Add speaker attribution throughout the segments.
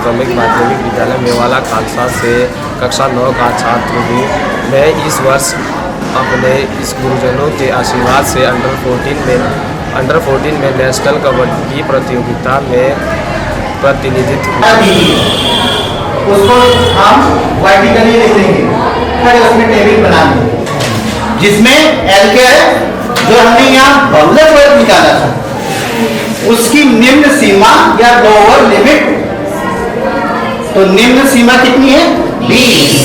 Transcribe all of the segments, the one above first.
Speaker 1: प्राथमिक माध्यमिक विद्यालय मेवाला खालसा से कक्षा 9 का छात्र हूँ। मैं इस वर्ष अपने इस गुरुजनों के आशीर्वाद से अंडर 14 में नेशनल कबड्डी प्रतियोगिता में प्रतिनिधित्व
Speaker 2: उसको हम वर्टिकली लिख देंगे, फिर उसमें टेबल बना देंगे जिसमें एल के जो हमने यहाँ बबलर वर्ग निकाला था उसकी निम्न सीमा या लोअर लिमिट, तो निम्न सीमा कितनी है 20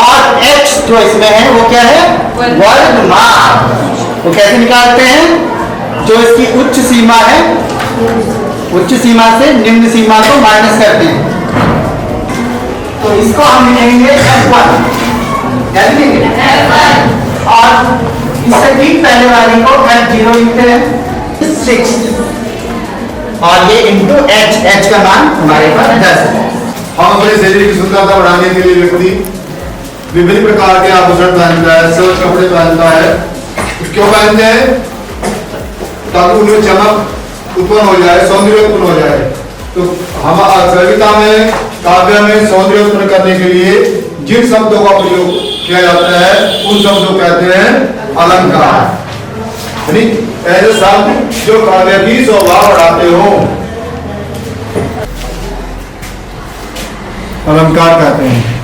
Speaker 2: और h जो इसमें है वो क्या है वर्गमाप। वो कैसे निकालते हैं, जो इसकी उच्च सीमा है उच्च सीमा से निम्न सीमा को माइनस करते हैं, तो इसको हम लिखेंगे F1 और इससे ठीक पहले वाली को F0 लिखते हैं 6 और ये इंटू h का मान हमारे पास 10 है।
Speaker 3: हम अपने शरीर की सुंदरता बढ़ाने के लिए व्यक्ति विभिन्न प्रकार के आभूषण पहनता है, सर्च कपड़े पहनता है। क्यों पहनते हैं, ताकि उनमें चमक उत्पन्न हो जाए, सौंदर्य उत्पन्न हो जाए। तो हम कविता में काव्य में सौंदर्य उत्पन्न करने के लिए जिन शब्दों का प्रयोग किया जाता है उन शब्दों को कहते हैं अलंकार। ऐसे शब्द जो काव्य की शोभा बढ़ाते हो अलंकार कहते हैं।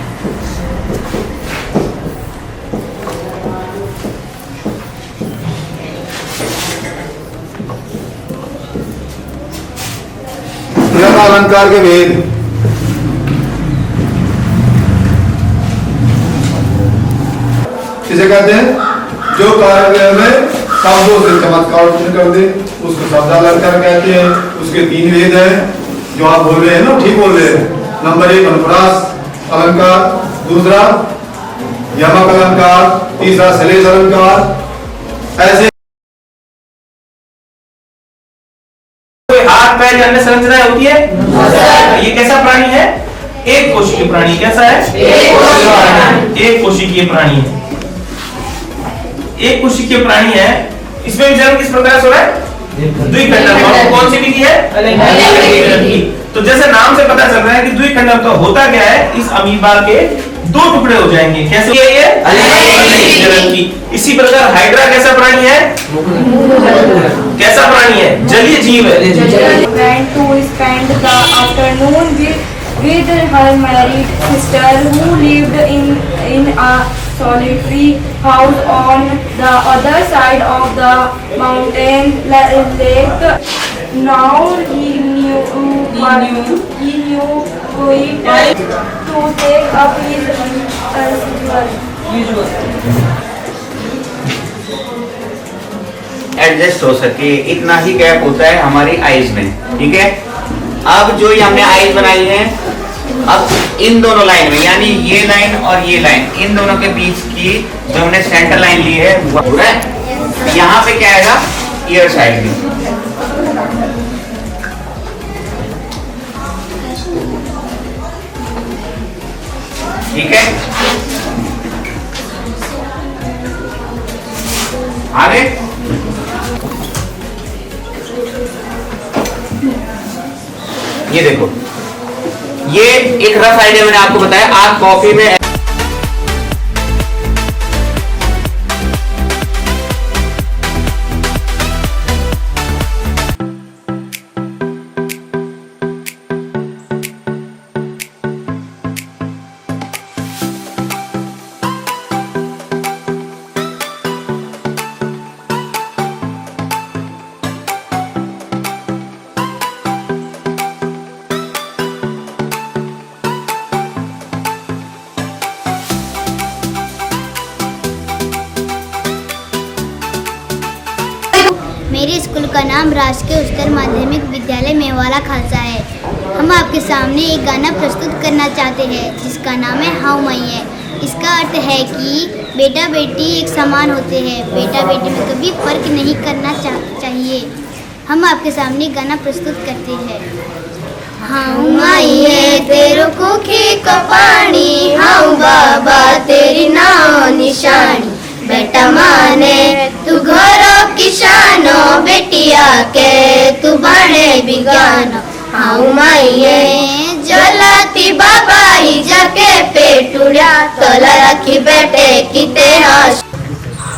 Speaker 3: अलंकार के भेद, इसे कहते हैं जो काव्य में शब्दों से चमत्कार उत्पन्न कर दे उसको शब्द अलंकार कहते हैं। उसके 3 भेद हैं जो आप बोल रहे हैं ना, ठीक बोल रहे हैं। नंबर 1 अनुप्रास अलंकार, दूसरा यमक अलंकार, तीसरा सलेश अलंकार। ऐसे
Speaker 4: हाथ पैर अन्य संरचनाएं होती है। ये कैसा प्राणी है, एक कोशिकीय प्राणी। कैसा है, एक कोशिकीय प्राणी है। एक कोशिकीय प्राणी है। इसमें भी जन्म किस प्रकार से हो रहा है, द्विखंडात्मक। कौन सी विधि है, तो जैसे नाम से पता चल रहा है कि द्विखंडात्मक होता क्या है, इस अमीबा के 2 टुकड़े हो जाएंगे। कैसे ये की। इसी प्रकार हाइड्रा कैसा प्राणी है, कैसा प्राणी है, जलीय जीव है।
Speaker 5: Went to spend the afternoon with her married sister who lived in a solitary house on the other side of the mountain lake. Now he knew it to take up his usual.
Speaker 2: Adjust हो सके इतना ही gap होता है हमारी eyes में, ठीक है। अब जो ये हमने आईज बनाई है, अब इन दोनों लाइन में यानी ये लाइन और ये लाइन, इन दोनों के बीच की जो हमने सेंटर लाइन ली है वो पूरा है। यहाँ पे क्या आएगा, ईयर साइड में। ठीक है, आगे ये देखो, ये एक रफ आइडिया मैंने आपको बताया। आप कॉपी में
Speaker 6: मेरे स्कूल का नाम राजकीय उच्चतर माध्यमिक विद्यालय मेवाला खालसा है। हम आपके सामने एक गाना प्रस्तुत करना चाहते हैं जिसका नाम है हाउ माई है। इसका अर्थ है कि बेटा बेटी एक समान होते हैं, बेटा बेटी में कभी फर्क नहीं करना चाहिए। हम आपके सामने गाना प्रस्तुत करते हैं। हाउ माई है तेरो कोखे का पानी, हाउ बाबा तेरी नाव निशानी, बेटा माने तू घरों की शानो, बेटिया के तू बने बिगानो, हाउ माइये जलाती बाबाई जाके पेटुड़ा तोला रखी बेटे किते हाश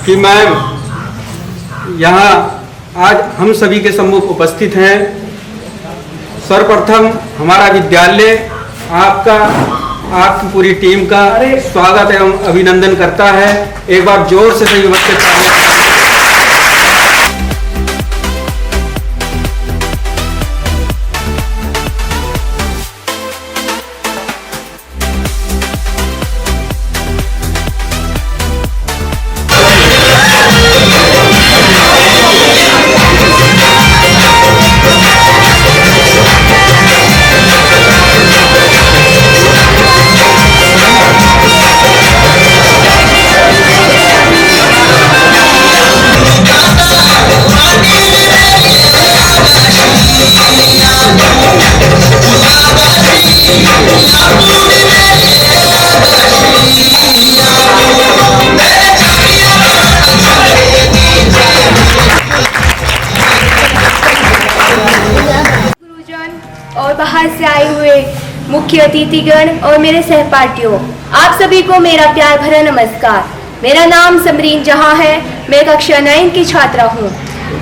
Speaker 7: कि मैम यहाँ आज हम सभी के सम्मुख उपस्थित हैं। सर्वप्रथम हमारा विद्यालय आपकी पूरी टीम का स्वागत एवं अभिनंदन करता है। एक बार जोर से सभी बच्चे तालियां।
Speaker 5: और बाहर से आए हुए मुख्य अतिथिगण और मेरे सहपाठियों, आप सभी को मेरा प्यार भरा नमस्कार। मेरा नाम समरीन जहां है। मैं कक्षा 9 की छात्रा हूं।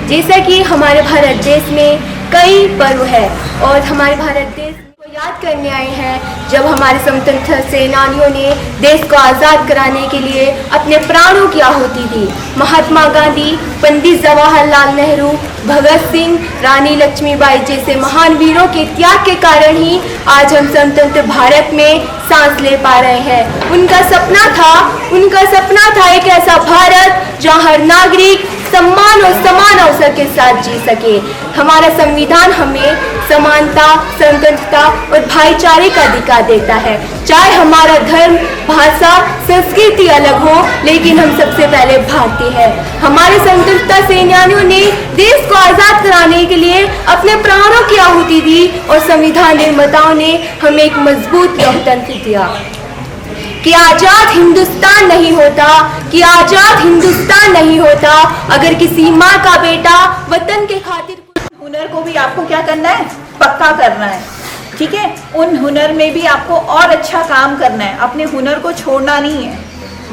Speaker 5: जैसा कि हमारे भारत देश में कई पर्व है और हमारे भारत देश को याद करने आए हैं जब हमारे स्वतंत्रता सेनानियों ने देश को आज़ाद कराने के लिए अपने प्राणों की आहुति दी। महात्मा गांधी, पंडित जवाहरलाल नेहरू, भगत सिंह, रानी लक्ष्मीबाई जैसे महान वीरों के त्याग के कारण ही आज हम स्वतंत्र भारत में सांस ले पा रहे हैं। उनका सपना था एक ऐसा भारत जहां हर नागरिक सम्मान और समान अवसर के साथ जी सके। हमारा संविधान हमें समानता, स्वतंत्रता और भाईचारे का अधिकार देता है। चाहे हमारा धर्म, भाषा, संस्कृति अलग हो, लेकिन हम सबसे पहले भारतीय हैं। हमारे स्वतंत्रता सेनानियों ने देश को आजाद कराने के लिए अपने प्राणों की आहुति दी और संविधान निर्माताओं ने हमें एक मजबूत लोकतंत्र दिया। कि आजाद हिंदुस्तान नहीं होता अगर किसी माँ का बेटा वतन के खातिर।
Speaker 8: हुनर को भी आपको क्या करना है, पक्का करना है, ठीक है। उन हुनर में भी आपको और अच्छा काम करना है, अपने हुनर को छोड़ना नहीं है।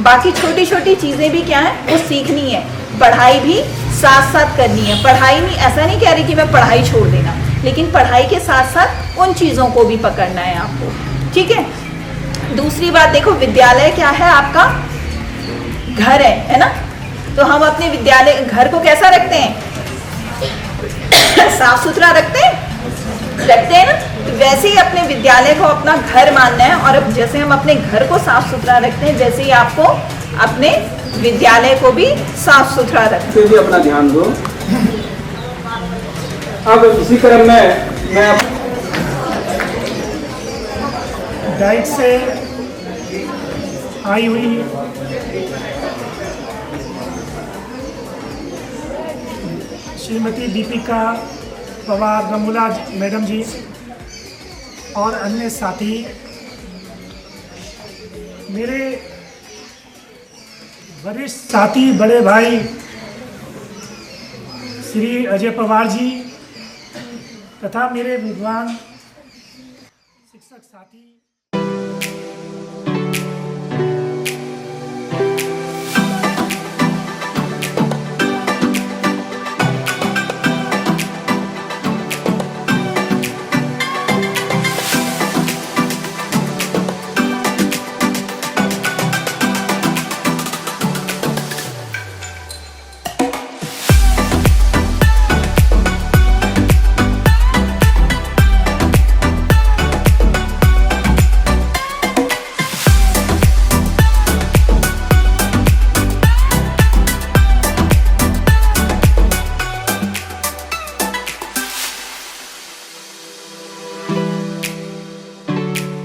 Speaker 8: बाकी छोटी छोटी चीज़ें भी क्या है, वो सीखनी है। पढ़ाई भी साथ साथ करनी है। पढ़ाई नहीं, ऐसा नहीं कह रही कि मैं पढ़ाई छोड़ देना, लेकिन पढ़ाई के साथ साथ उन चीज़ों को भी पकड़ना है आपको, ठीक है। दूसरी बात देखो, विद्यालय क्या है, आपका घर है ना। तो हम अपने विद्यालय घर को कैसा रखते हैं, साफ सुथरा रखते हैं ना। तो वैसे ही अपने विद्यालय को अपना घर मानना है। और अब जैसे हम अपने घर को साफ सुथरा रखते हैं, वैसे ही आपको अपने विद्यालय को भी साफ सुथरा रखते
Speaker 7: भी अपना ध्यान दो। अब इसी क्रम में मैं
Speaker 9: डाइट से आई हुई श्रीमती दीपिका पवार रमुला मैडम जी और अन्य साथी, मेरे वरिष्ठ साथी बड़े भाई श्री अजय पवार जी तथा मेरे विद्वान शिक्षक साथी